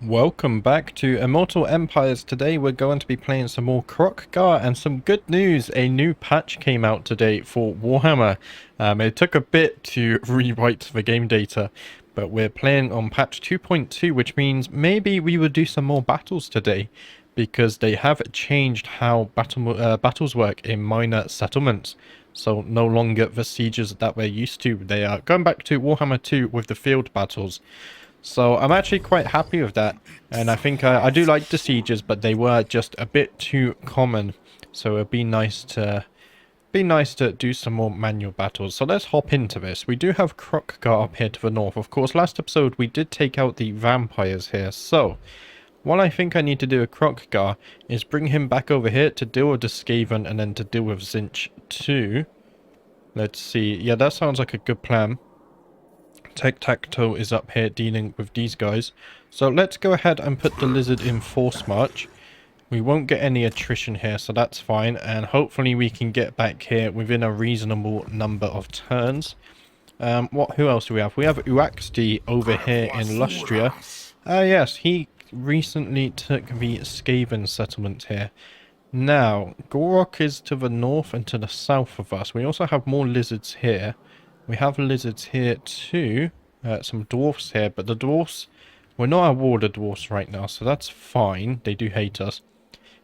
Welcome back to Immortal Empires. Today we're going to be playing some more Kroq-Gar, and some good news. A new patch came out today for Warhammer. It took a bit to rewrite the game data, but we're playing on patch 2.2, which means maybe we will do some more battles today, because they have changed how battles work in minor settlements. So no longer the sieges that we're used to. They are going back to Warhammer 2 with the field battles. So I'm actually quite happy with that, and I think I do like the sieges, but they were just a bit too common. So it'd be nice to do some more manual battles. So let's hop into this. We do have Kroq-Gar up here to the north. Of course, last episode we did take out the vampires here. So what I think I need to do with Kroq-Gar is bring him back over here to deal with the Skaven and then to deal with Tzeentch too. Let's see. Yeah, that sounds like a good plan. Tic-Tac-Toe is up here dealing with these guys. So let's go ahead and put the lizard in force march. We won't get any attrition here, so that's fine. And hopefully we can get back here within a reasonable number of turns. Who else do we have? We have Uaxdi over here in Lustria. Yes, he recently took the Skaven settlement here. Now, Gorok is to the north and to the south of us. We also have more lizards here. We have lizards here too. Some dwarfs here, but the dwarfs, we're not at war with the dwarfs right now, so that's fine. They do hate us.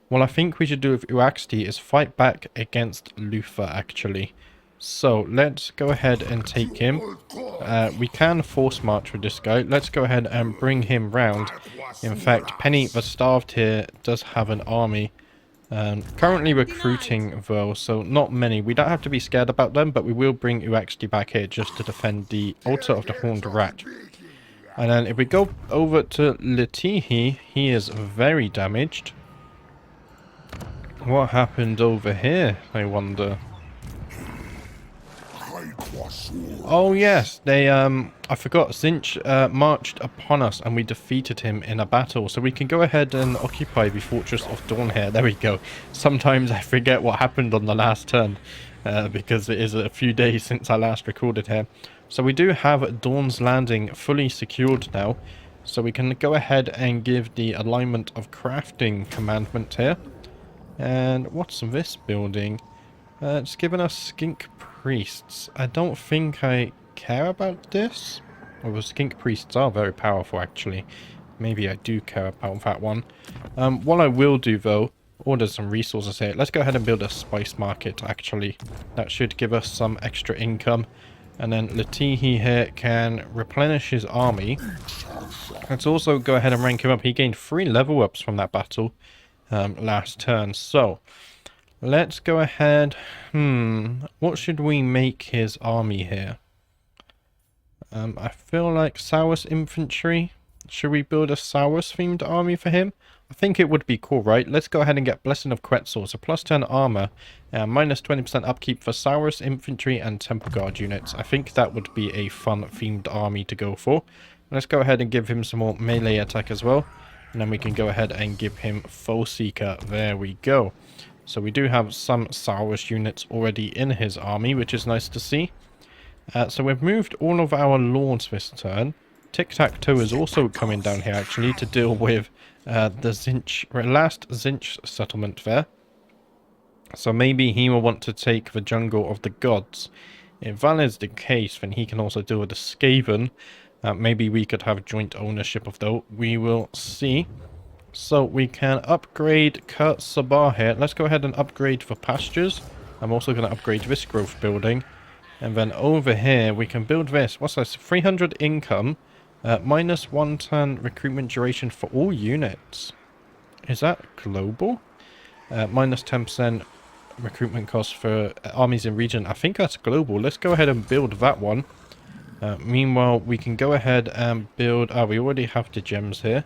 What I think we should do with Uaxdi is fight back against Luther, actually. So let's go ahead and take him. We can force march with this guy. Let's go ahead and bring him round. In fact, Penny the Starved here does have an army. Currently recruiting though, so not many. We don't have to be scared about them, but we will bring Uaxdi back here just to defend the altar of the Horned Rat. And then if we go over to Latihi, he is very damaged. What happened over here, I wonder? Oh yes, they I forgot, Tzeentch marched upon us and we defeated him in a battle. So we can go ahead and occupy the Fortress of Dawn here. There we go. Sometimes I forget what happened on the last turn, because it is a few days since I last recorded here. So we do have Dawn's Landing fully secured now. So we can go ahead and give the alignment of crafting commandment here. And what's this building? It's given us skink priests. I don't think I care about this. Well, the skink priests are very powerful, actually. Maybe I do care about that one. What I will do, though, order some resources here. Let's go ahead and build a spice market, actually. That should give us some extra income. And then Latihi here can replenish his army. Let's also go ahead and rank him up. He gained 3 level ups from that battle last turn. So let's go ahead. What should we make his army here? I feel like Saurus infantry. Should we build a Saurus themed army for him? I think it would be cool, right? Let's go ahead and get Blessing of Quetzal. So plus 10 armor, minus 20% upkeep for Saurus infantry and Temple Guard units. I think that would be a fun themed army to go for. Let's go ahead and give him some more melee attack as well. And then we can go ahead and give him Foe Seeker. There we go. So we do have some Saurus units already in his army, which is nice to see. So we've moved all of our lords this turn. Tic-Tac-Toe is also coming down here, actually, to deal with the last Tzeentch settlement there. So maybe he will want to take the Jungle of the Gods. If that is the case, then he can also deal with the Skaven. Maybe we could have joint ownership of those. We will see. So we can upgrade Kurt Sabah here. Let's go ahead and upgrade for pastures. I'm also going to upgrade this growth building. And then over here we can build this. What's this? 300 income. Minus 1 turn recruitment duration for all units. Is that global? Minus 10% recruitment cost for armies in region. I think that's global. Let's go ahead and build that one. Meanwhile, we can go ahead and build... we already have the gems here.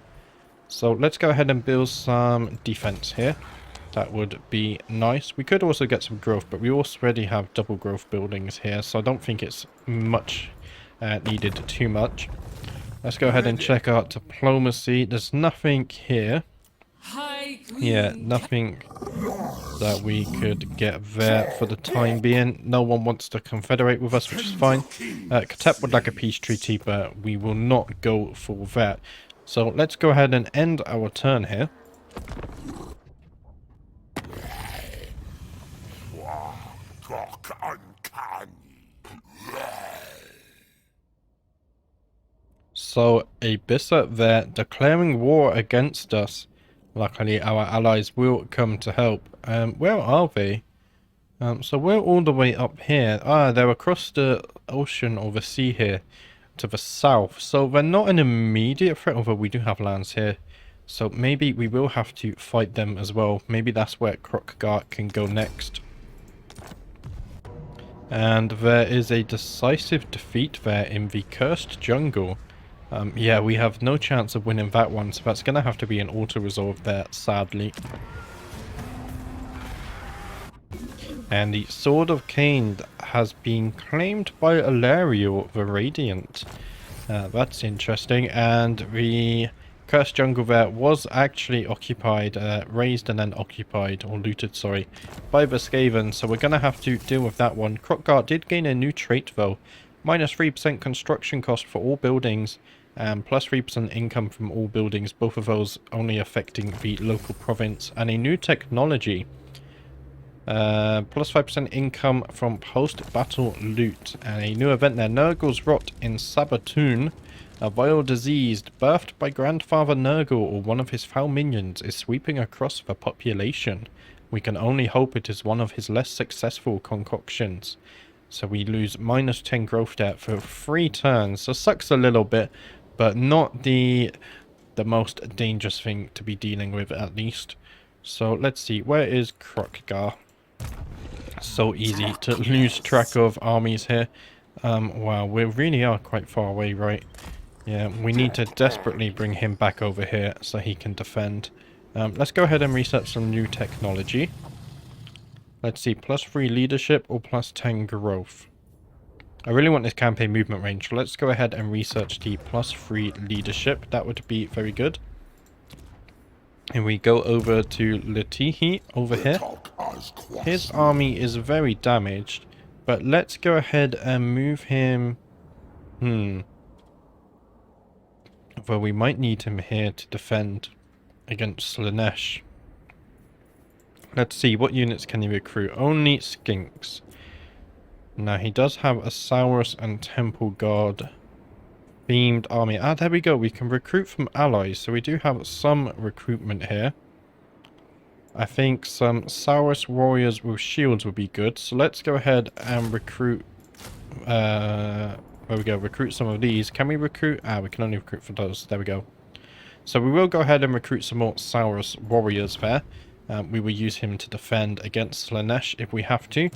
So let's go ahead and build some defense here. That would be nice. We could also get some growth, but we already have double growth buildings here, so I don't think it's much needed too much. Let's go ahead and check out diplomacy. There's nothing here. Yeah, nothing that we could get there for the time being. No one wants to confederate with us, which is fine. Katep would like a peace treaty, but we will not go for that. So let's go ahead and end our turn here. So a Bishop there declaring war against us. Luckily our allies will come to help. Where are they? So we're all the way up here. Ah, they're across the ocean or the sea here to the south. So they're not an immediate threat, although we do have lands here. So maybe we will have to fight them as well. Maybe that's where Kroq-Gar can go next. And there is a decisive defeat there in the Cursed Jungle. Yeah, we have no chance of winning that one, so that's going to have to be an auto-resolve there, sadly. And the Sword of Cain has been claimed by Alariel the Radiant. That's interesting. And the Cursed Jungle there was actually occupied, raised and then occupied, or looted, sorry, by the Skaven. So we're going to have to deal with that one. Kroq-Gar did gain a new trait though. Minus 3% construction cost for all buildings. And plus 3% income from all buildings. Both of those only affecting the local province. And a new technology. Plus 5% income from post-battle loot. And a new event there, Nurgle's Rot in Sabatoon. A vile disease birthed by Grandfather Nurgle or one of his foul minions is sweeping across the population. We can only hope it is one of his less successful concoctions. So we lose minus 10 growth there for 3 turns. So sucks a little bit, but not the most dangerous thing to be dealing with at least. So let's see, where is Kroq-Gar? So easy to lose track of armies here. Wow, we really are quite far away, right? Yeah, we need to desperately bring him back over here so he can defend. Let's go ahead and research some new technology. Let's see, plus 3 leadership or plus 10 growth. I really want this campaign movement range, so let's go ahead and research the plus 3 leadership. That would be very good. And we go over to Latihi over here. His army is very damaged, but let's go ahead and move him. Well, we might need him here to defend against Slaanesh. Let's see, what units can he recruit? Only Skinks. Now, he does have a Saurus and Temple Guard themed army. Ah, there we go. We can recruit from allies, so we do have some recruitment here. I think some Saurus warriors with shields would be good. So let's go ahead and recruit. There we go. Recruit some of these. Can we recruit? Ah, we can only recruit for those. There we go. So we will go ahead and recruit some more Saurus warriors there. We will use him to defend against Slaanesh if we have to.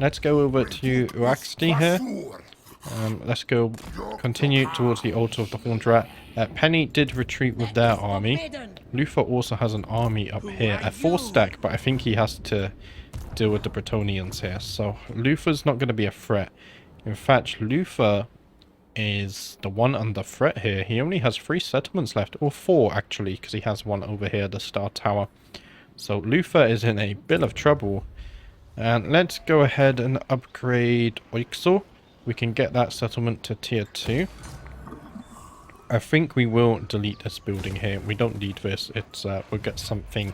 Let's go over to Uaxti here. Let's go continue towards the Altar of the Horned Rat. Penny did retreat with their army. Luther also has an army up here. A 4-stack, but I think he has to deal with the Bretonnians here. So Luther's not going to be a threat. In fact, Luther is the one under threat here. He only has 3 settlements left. Or 4, actually, because he has one over here, the Star Tower. So Luther is in a bit of trouble. And let's go ahead and upgrade Oixo. We can get that settlement to tier 2. I think we will delete this building here. We don't need this. It's we'll get something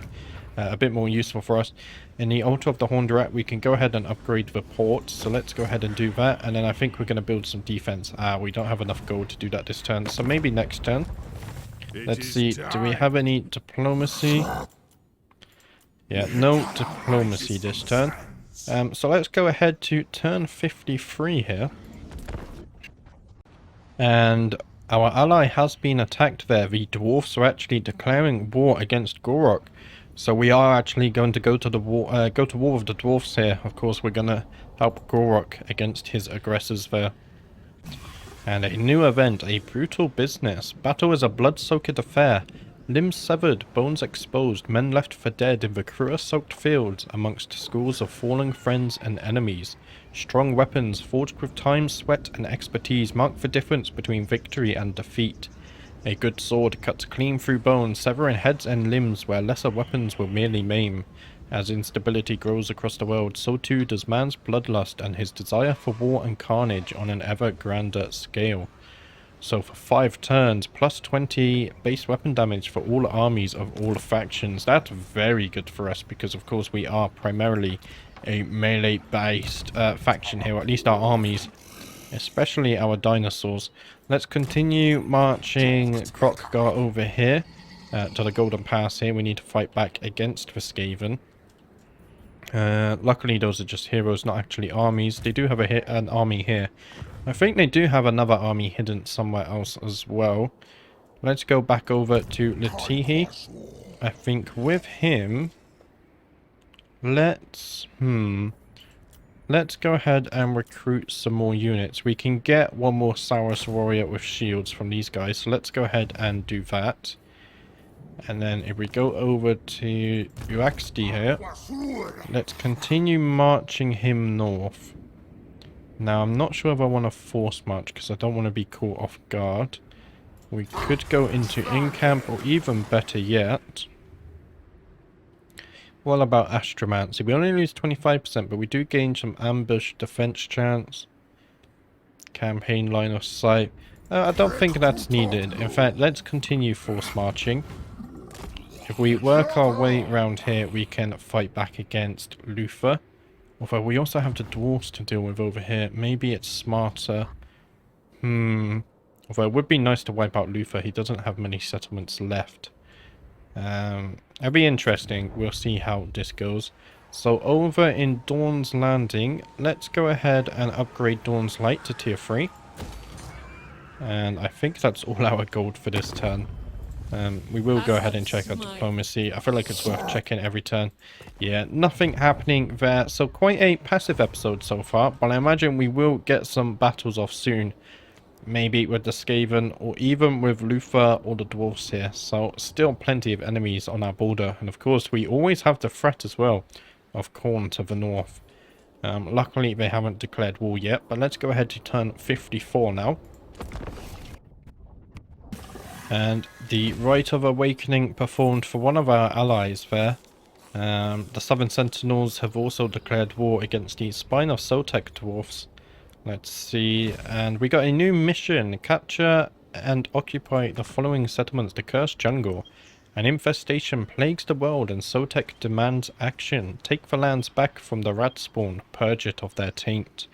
a bit more useful for us. In the Altar of the Horned Rat, we can go ahead and upgrade the port. So let's go ahead and do that. And then I think we're going to build some defense. We don't have enough gold to do that this turn. So maybe next turn. Let's see. Do we have any diplomacy? Yeah, no diplomacy this turn. So let's go ahead to turn 53 here. And our ally has been attacked there. The dwarfs are actually declaring war against Gorok. So we are actually going to go to the war with the dwarfs here. Of course, we're going to help Gorok against his aggressors there. And a new event, a brutal business. Battle is a blood-soaked affair. Limbs severed, bones exposed, men left for dead in the cruel-soaked fields amongst schools of fallen friends and enemies. Strong weapons, forged with time, sweat, and expertise, mark the difference between victory and defeat. A good sword cuts clean through bone, severing heads and limbs where lesser weapons will merely maim. As instability grows across the world, so too does man's bloodlust and his desire for war and carnage on an ever grander scale. So for 5 turns, plus 20 base weapon damage for all armies of all factions. That's very good for us because, of course, we are primarily a melee-based faction here, or at least our armies, especially our dinosaurs. Let's continue marching Kroq-Gar over here to the Golden Pass here. We need to fight back against the Skaven. Luckily, those are just heroes, not actually armies. They do have an army here. I think they do have another army hidden somewhere else as well. Let's go back over to Latihi. I think with him, let's go ahead and recruit some more units. We can get one more Saurus warrior with shields from these guys, so let's go ahead and do that. And then if we go over to Uaxdi here, let's continue marching him north. Now, I'm not sure if I want to force march because I don't want to be caught off guard. We could go into in-camp, or even better yet, what about Astromancy? We only lose 25%, but we do gain some ambush defense chance. Campaign line of sight. I don't think that's needed. In fact, let's continue force marching. If we work our way around here, we can fight back against Luther. Although we also have the dwarves to deal with over here. Maybe it's smarter. Although it would be nice to wipe out Luther. He doesn't have many settlements left. It'll be interesting. We'll see how this goes. So over in Dawn's Landing, let's go ahead and upgrade Dawn's Light to tier 3. And I think that's all our gold for this turn. We will go ahead and check our diplomacy. I feel like it's worth checking every turn. Yeah, nothing happening there. So quite a passive episode so far, but I imagine we will get some battles off soon. Maybe with the Skaven, or even with Luther or the dwarves here. So still plenty of enemies on our border. And of course, we always have the threat as well of Khorne to the north. Luckily, they haven't declared war yet. But let's go ahead to turn 54 now. And the Rite of Awakening performed for one of our allies there. The Southern Sentinels have also declared war against the Spine of Sotek dwarfs. Let's see, and we got a new mission. Capture and occupy the following settlements. The Cursed Jungle. An infestation plagues the world and Sotek demands action. Take the lands back from the rat spawn. Purge it of their taint.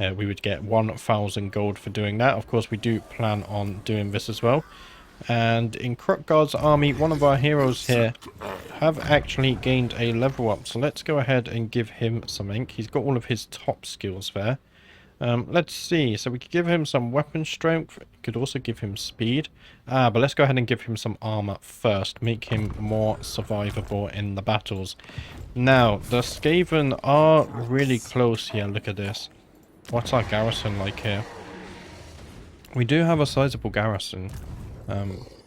We would get 1,000 gold for doing that. Of course, we do plan on doing this as well. And in Kroq-Gar's army, one of our heroes here have actually gained a level up. So let's go ahead and give him something. He's got all of his top skills there. Let's see. So we could give him some weapon strength. We could also give him speed. But let's go ahead and give him some armor first. Make him more survivable in the battles. Now, the Skaven are really close here. Look at this. What's our garrison like here? We do have a sizable garrison.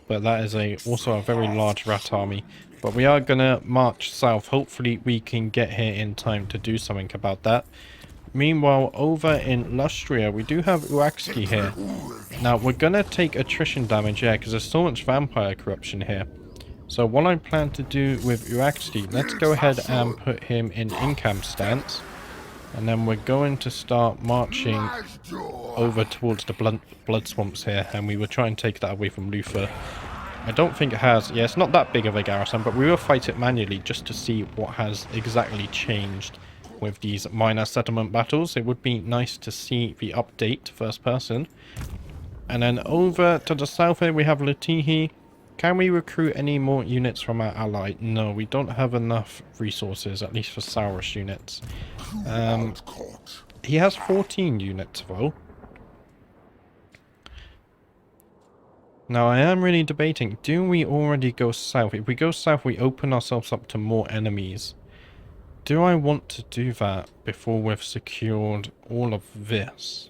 But that is also a very large rat army. But we are going to march south. Hopefully we can get here in time to do something about that. Meanwhile, over in Lustria, we do have Uaxdi here. Now, we're going to take attrition damage, yeah, because there's so much vampire corruption here. So what I plan to do with Uaxdi, let's go ahead and put him in in-camp stance. And then we're going to start marching over towards the blood swamps here. And we will try and take that away from Luther. I don't think it has... Yeah, it's not that big of a garrison, but we will fight it manually just to see what has exactly changed with these minor settlement battles. It would be nice to see the update first person. And then over to the south here we have Latihi. Can we recruit any more units from our ally? No, we don't have enough resources, at least for Saurus units. He has 14 units though. Now I am really debating, do we already go south? If we go south we open ourselves up to more enemies. Do I want to do that before we've secured all of this?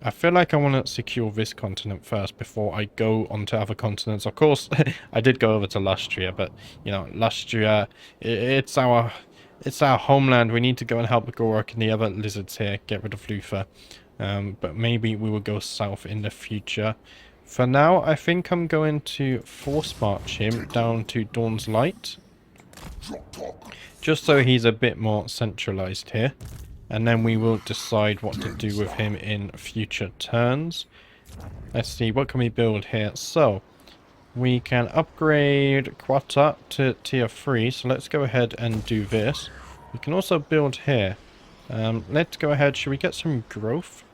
I feel like I want to secure this continent first before I go on to other continents. Of course, I did go over to Lustria, but, you know, Lustria, it's our homeland. We need to go and help Gorok and the other lizards here get rid of Luther. But maybe we will go south in the future. For now, I think I'm going to force march him down to Dawn's Light. Just so he's a bit more centralized here. And then we will decide what to do with him in future turns. Let's see, what can we build here? So, we can upgrade Quata to tier 3, so let's go ahead and do this. We can also build here. Let's go ahead, should we get some growth?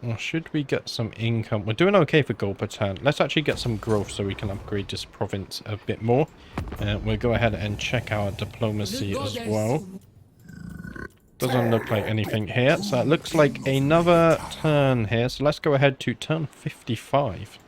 Or should we get some income? We're doing okay for gold per turn. Let's actually get some growth so we can upgrade this province a bit more. We'll go ahead and check our diplomacy as well. Doesn't look like anything here, so it looks like another turn here. So let's go ahead to turn 55.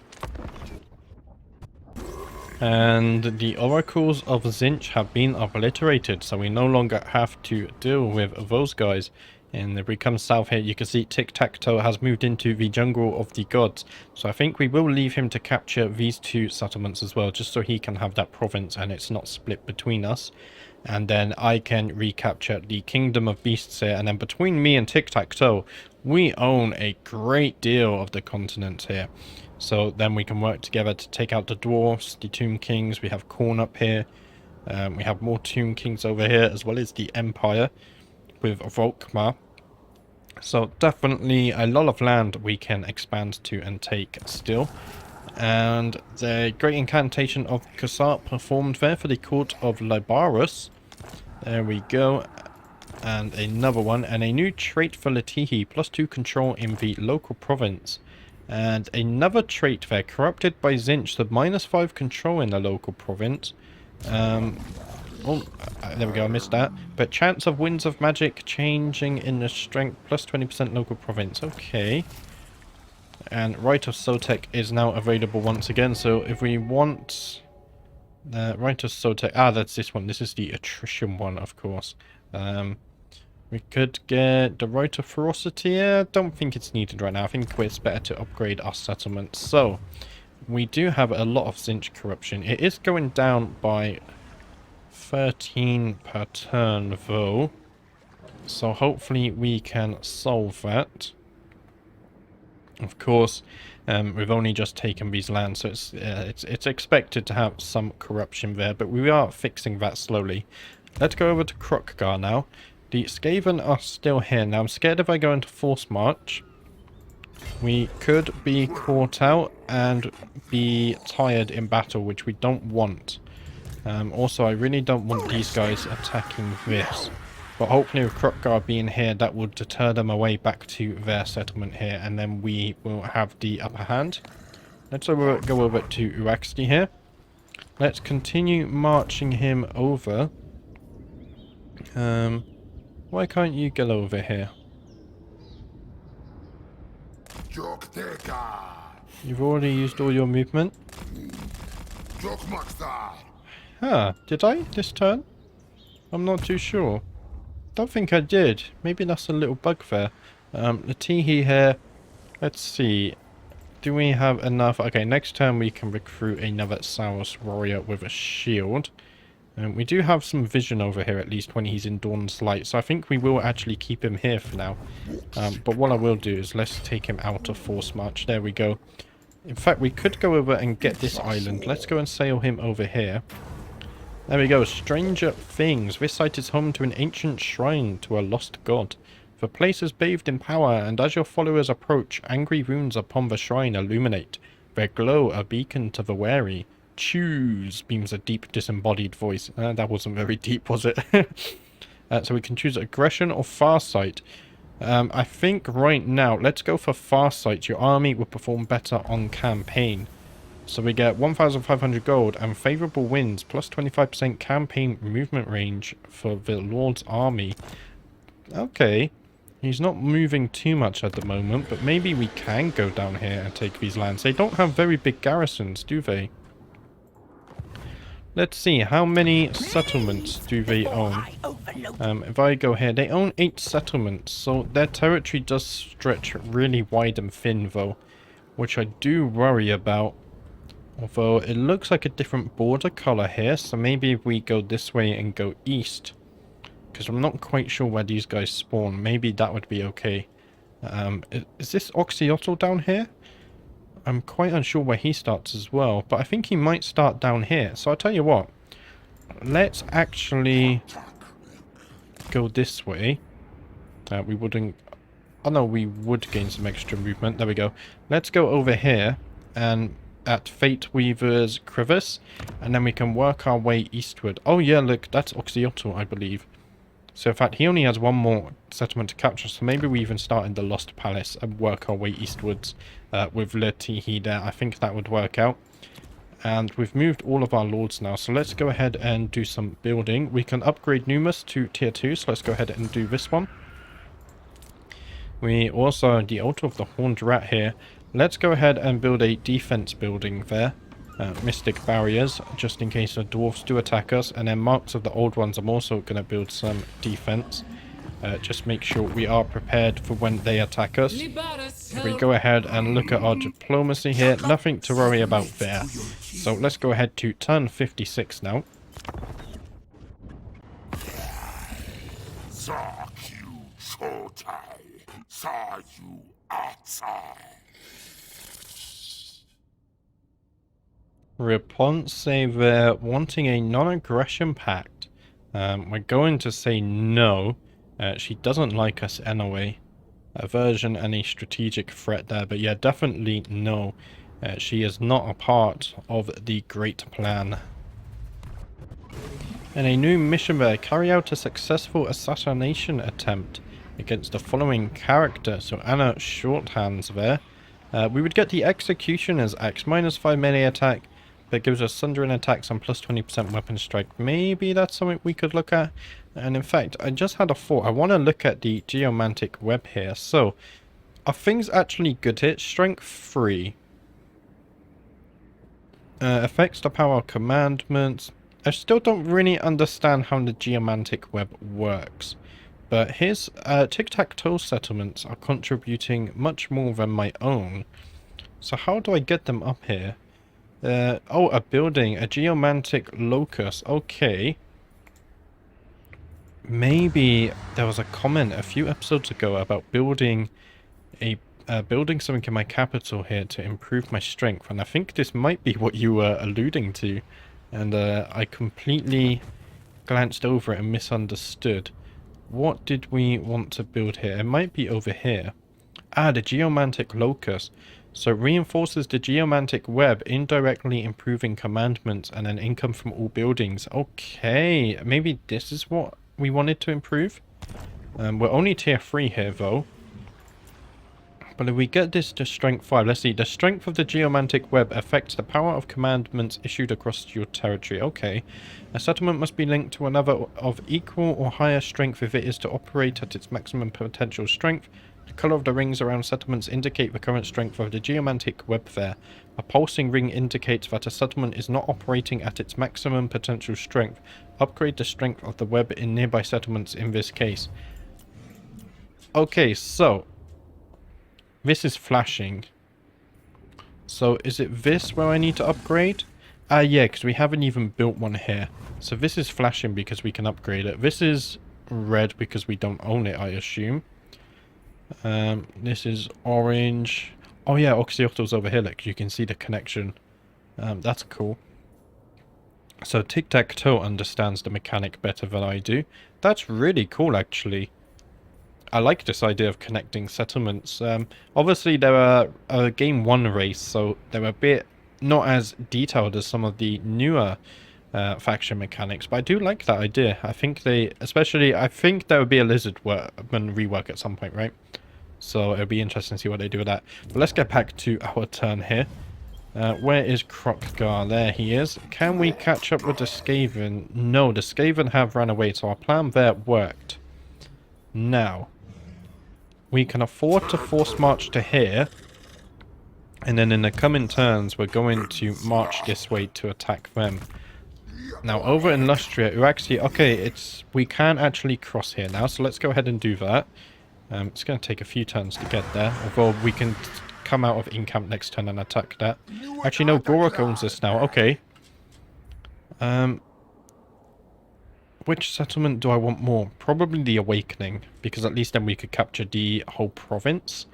And the oracles of Zinch have been obliterated, so we no longer have to deal with those guys. And if we come south here, you can see Tic-Tac-Toe has moved into the jungle of the gods. So I think we will leave him to capture these two settlements as well, just so he can have that province and it's not split between us. And then I can recapture the Kingdom of Beasts here. And then between me and Tic-Tac-Toe, we own a great deal of the continent here. So then we can work together to take out the dwarfs, the Tomb Kings. We have Khorne up here. We have more Tomb Kings over here, as well as the Empire with Volkmar. So definitely a lot of land we can expand to and take still. And the great incantation of Khazar performed there for the court of Libarus. There we go. And another one. And a new trait for Latihi, +2 control in the local province. And another trait there, corrupted by Zinch, the -5 control in the local province. Oh, there we go, I missed that. But chance of winds of magic changing in the strength, +20% local province. Okay. And Rite of Sotek is now available once again. So if we want Rite of Sotek, that's this one. This is the attrition one, of course. We could get the Rite of Ferocity. I don't think it's needed right now. I think it's better to upgrade our settlement. So we do have a lot of Zinch corruption. It is going down by 13 per turn though, so hopefully we can solve that. Of course, we've only just taken these lands, so it's expected to have some corruption there, but we are fixing that slowly. Let's go over to Kroq-Gar now. The Skaven are still here. Now I'm scared if I go into force march, we could be caught out and be tired in battle, which we don't want. Also, I really don't want these guys attacking this. But hopefully with Kroq-Gar being here, that will deter them away back to their settlement here. And then we will have the upper hand. Let's go over to Uaxti here. Let's continue marching him over. Why can't you go over here? You've already used all your movement. Huh, did I this turn? I'm not too sure. Don't think I did. Maybe that's a little bug there. The Tihi here. Let's see. Do we have enough? Okay, next turn we can recruit another Saurus warrior with a shield. We do have some vision over here, at least when he's in Dawn's Light. So I think we will actually keep him here for now. But what I will do is let's take him out of Force March. There we go. In fact, we could go over and get this island. Let's go and sail him over here. There we go. Stranger Things. This site is home to an ancient shrine to a lost god. The place is bathed in power, and as your followers approach, angry runes upon the shrine illuminate. Their glow a beacon to the wary. Choose, beams a deep disembodied voice. That wasn't very deep, was it? So we can choose aggression or farsight. I think right now, let's go for farsight. Your army will perform better on campaign. So we get 1,500 gold and favorable winds, plus 25% campaign movement range for the Lord's army. Okay. He's not moving too much at the moment, but maybe we can go down here and take these lands. They don't have very big garrisons, do they? Let's see, how many settlements do they own? If I go here, they own 8 settlements, so their territory does stretch really wide and thin though, which I do worry about. Although it looks like a different border color here, so maybe if we go this way and go east, because I'm not quite sure where these guys spawn, maybe that would be okay. Is this Oxyotl down here? I'm quite unsure where he starts as well, but I think he might start down here. So I'll tell you what, let's actually go this way. We wouldn't Oh no, we would gain some extra movement. There we go. Let's go over here and at Fate Weaver's Crevice, and then we can work our way eastward. Oh yeah, look, that's Oxyotl, I believe. So in fact, he only has one more settlement to capture, so maybe we even start in the Lost Palace and work our way eastwards with Letihi there. I think that would work out. And we've moved all of our lords now, so let's go ahead and do some building. We can upgrade Numus to tier 2, so let's go ahead and do this one. We also, the Altar of the Horned Rat here. Let's go ahead and build a defense building there. Mystic barriers, just in case the dwarfs do attack us. And then Marks of the Old Ones, I'm also going to build some defense. Just make sure we are prepared for when they attack us. If we go ahead and look at our diplomacy here, nothing to worry about there. So let's go ahead to turn 56 now. Response there, wanting a non-aggression pact. We're going to say no. She doesn't like us anyway. Aversion and a strategic threat there, but yeah, definitely no. She is not a part of the great plan. And a new mission there, carry out a successful assassination attempt against the following character. So Anna Shorthands there. We would get the Executioner's Axe, -5 melee attack, but gives us sundering attacks and plus 20% weapon strike. Maybe that's something we could look at. And in fact, I just had a thought. I want to look at the Geomantic Web here. So, are things actually good hits? Strength 3. Affects the power of commandments. I still don't really understand how the Geomantic Web works. But his tic-tac-toe settlements are contributing much more than my own. So how do I get them up here? Oh, a building. A geomantic locus. Okay. Maybe there was a comment a few episodes ago about building building something in my capital here to improve my strength. And I think this might be what you were alluding to. And I completely glanced over it and misunderstood. What did we want to build here? It might be over here. Ah, the geomantic locus. So reinforces the geomantic web, indirectly improving commandments and an income from all buildings. Okay, maybe this is what we wanted to improve. We're only tier 3 here though. But if we get this to strength 5, let's see. The strength of the geomantic web affects the power of commandments issued across your territory. Okay. A settlement must be linked to another of equal or higher strength if it is to operate at its maximum potential strength. The colour of the rings around settlements indicate the current strength of the geomantic web there. A pulsing ring indicates that a settlement is not operating at its maximum potential strength. Upgrade the strength of the web in nearby settlements in this case. Okay, so this is flashing. So is it this where I need to upgrade? Yeah, because we haven't even built one here. So this is flashing because we can upgrade it. This is red because we don't own it, I assume. This is orange. Oh yeah, Oxyotl's over here. Look, you can see the connection. That's cool. So Tic-Tac-Toe understands the mechanic better than I do. That's really cool, actually. I like this idea of connecting settlements. Obviously, they were a Game 1 race, so they were a bit not as detailed as some of the newer faction mechanics, but I do like that idea. I think they, especially, I think there would be a lizard rework at some point, right? So it'll be interesting to see what they do with that. But let's get back to our turn here. Where is Kroq-Gar? There he is. Can we catch up with the Skaven? No, the Skaven have run away, so our plan there worked. Now, we can afford to force march to here, and then in the coming turns, we're going to march this way to attack them. Now, over in Lustria, who actually, okay, we can actually cross here now, so let's go ahead and do that. It's going to take a few turns to get there, although we can come out of in-camp next turn and attack that. Actually, no, Gorok owns this now, okay. Which settlement do I want more? Probably the Awakening, because at least then we could capture the whole province.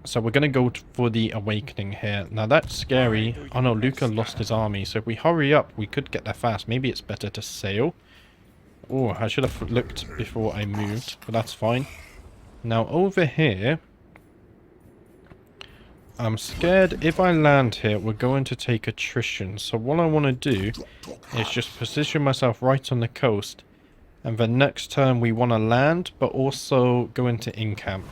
So we're going to go for the Awakening here. Now that's scary. Oh no, Luca lost his army, so if we hurry up, we could get there fast. Maybe it's better to sail. Oh, I should have looked before I moved, but that's fine. Now over here, I'm scared if I land here, we're going to take attrition. So what I want to do is just position myself right on the coast. And then next turn we want to land, but also go into in-camp.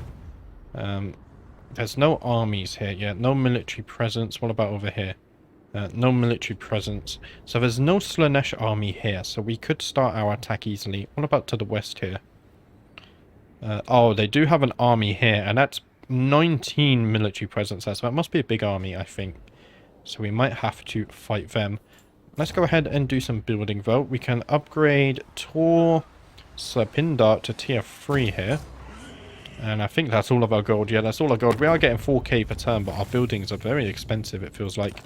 There's no armies here yet, no military presence. What about over here? No military presence. So there's no Slanesh army here, so we could start our attack easily. What about to the west here? Oh, they do have an army here, and that's 19 military presence there, so that must be a big army, I think. So we might have to fight them. Let's go ahead and do some building, though. We can upgrade Tor Serpindar to tier 3 here. And I think that's all of our gold. Yeah, that's all our gold. We are getting 4k per turn, but our buildings are very expensive, it feels like.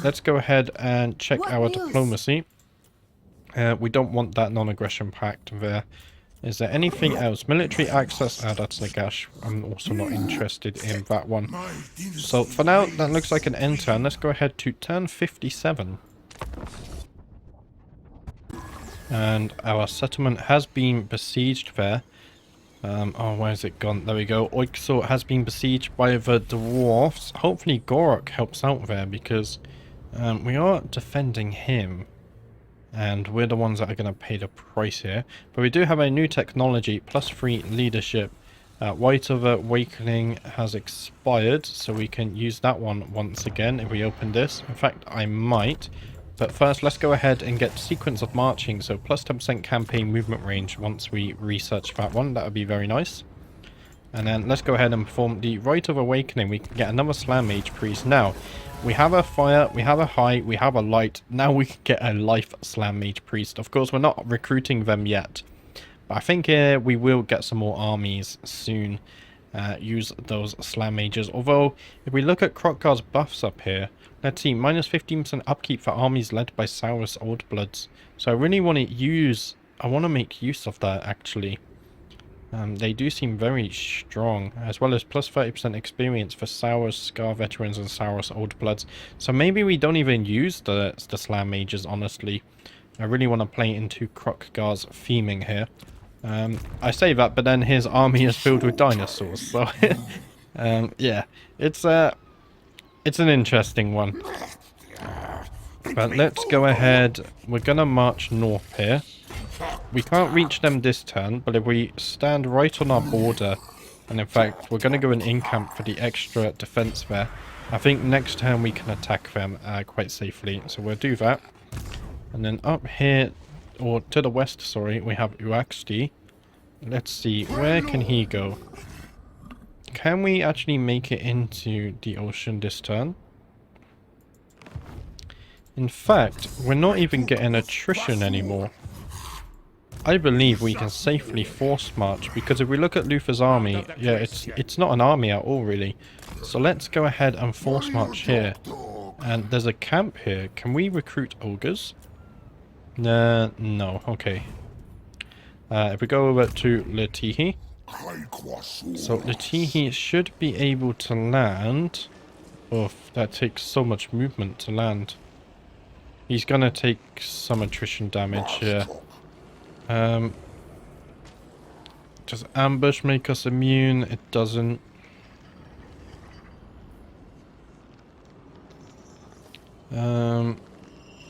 Let's go ahead and check our diplomacy. We don't want that non-aggression pact there. Is there anything else? Military access? That's Nagash. I'm also not interested in that one. So for now, that looks like an end turn. Let's go ahead to turn 57. And our settlement has been besieged there. Oh, where's it gone? There we go. Oiksor has been besieged by the dwarfs. Hopefully Gorok helps out there, because we are defending him. And we're the ones that are going to pay the price here. But we do have a new technology, +3 leadership. White of Awakening has expired, so we can use that one once again if we open this. In fact, I might. But first, let's go ahead and get sequence of marching. So +10% campaign movement range once we research that one. That would be very nice. And then let's go ahead and perform the Rite of Awakening. We can get another Slam Mage Priest. Now, we have a fire, we have a high, we have a light. Now we can get a life Slam Mage Priest. Of course, we're not recruiting them yet. But I think we will get some more armies soon. Use those Slam Mages. Although, if we look at Kroq-Gar's buffs up here, let's see, -15% upkeep for armies led by Saurus Oldbloods. So I really want to use, I want to make use of that actually. They do seem very strong, as well as +30% experience for Saurus Scar Veterans and Saurus Oldbloods. So maybe we don't even use the Slam Mages, honestly. I really want to play into Kroq-Gar's theming here. I say that, but then his army is filled with dinosaurs, so yeah, it's an interesting one. But let's go ahead. We're gonna march north here. We can't reach them this turn, but if we stand right on our border, and in fact we're gonna go in camp for the extra defense there, I think next turn we can attack them quite safely. So we'll do that. And then up here, or to the west, sorry, we have Uaxti. Let's see, where can he go? Can we actually make it into the ocean this turn? In fact, we're not even getting attrition anymore. I believe we can safely force march, because if we look at Luther's army, yeah, it's not an army at all, really. So let's go ahead and force march here. And there's a camp here. Can we recruit ogres? No, okay. If we go over to Latihi. So Latihi should be able to land. Oh, that takes so much movement to land. He's gonna take some attrition damage here. Does ambush make us immune? It doesn't.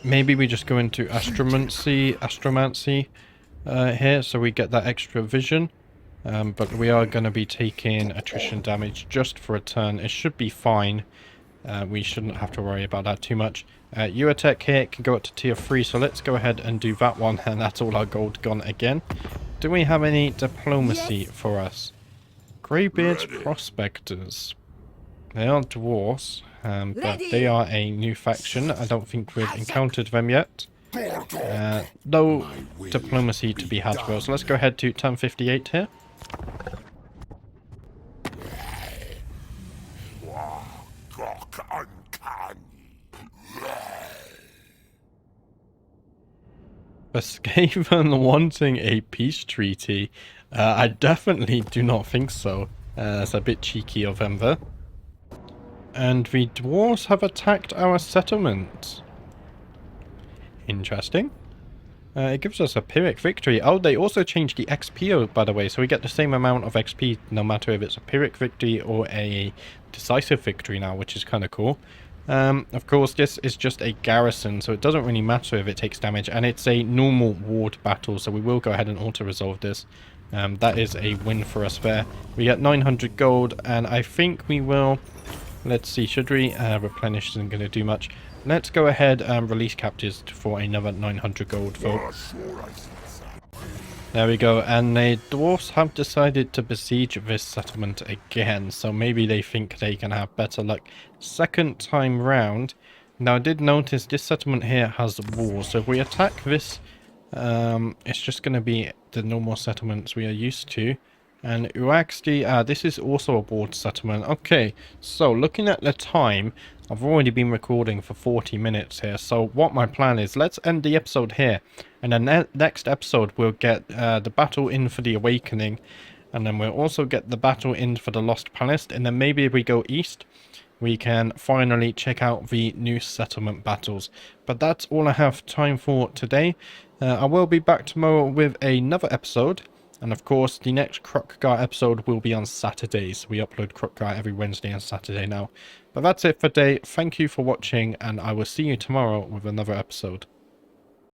Maybe we just go into astromancy here, so we get that extra vision. But we are going to be taking attrition damage just for a turn. It should be fine. We shouldn't have to worry about that too much. Uatech here can go up to tier 3, so let's go ahead and do that one, and that's all our gold gone again. Do we have any diplomacy for us? Greybeard's Prospectors. They are dwarves, but they are a new faction. I don't think we've encountered them yet. No diplomacy to be had for us. So let's go ahead to turn 58 here. Skaven wanting a peace treaty? I definitely do not think so. That's a bit cheeky of them there. And the dwarves have attacked our settlement. Interesting. It gives us a Pyrrhic victory. Oh, they also changed the XP, by the way, so we get the same amount of XP no matter if it's a Pyrrhic victory or a decisive victory now, which is kind of cool. Of course, this is just a garrison, so it doesn't really matter if it takes damage, and it's a normal ward battle, so we will go ahead and auto-resolve this. That is a win for us there. We get 900 gold, and I think we will... Let's see, should we? Replenish isn't going to do much. Let's go ahead and release captives for another 900 gold, folks. There we go, and the dwarfs have decided to besiege this settlement again, so maybe they think they can have better luck second time round. Now, I did notice this settlement here has walls, so if we attack this, it's just going to be the normal settlements we are used to. And Uaxti, this is also a walled settlement. Okay, so looking at the time, I've already been recording for 40 minutes here. So what my plan is, let's end the episode here. And then next episode, we'll get the battle in for the Awakening. And then we'll also get the battle in for the Lost Palace. And then maybe if we go east, we can finally check out the new settlement battles. But that's all I have time for today. I will be back tomorrow with another episode. And of course, the next Kroq-Gar episode will be on Saturdays. We upload Kroq-Gar every Wednesday and Saturday now. But that's it for today. Thank you for watching, and I will see you tomorrow with another episode.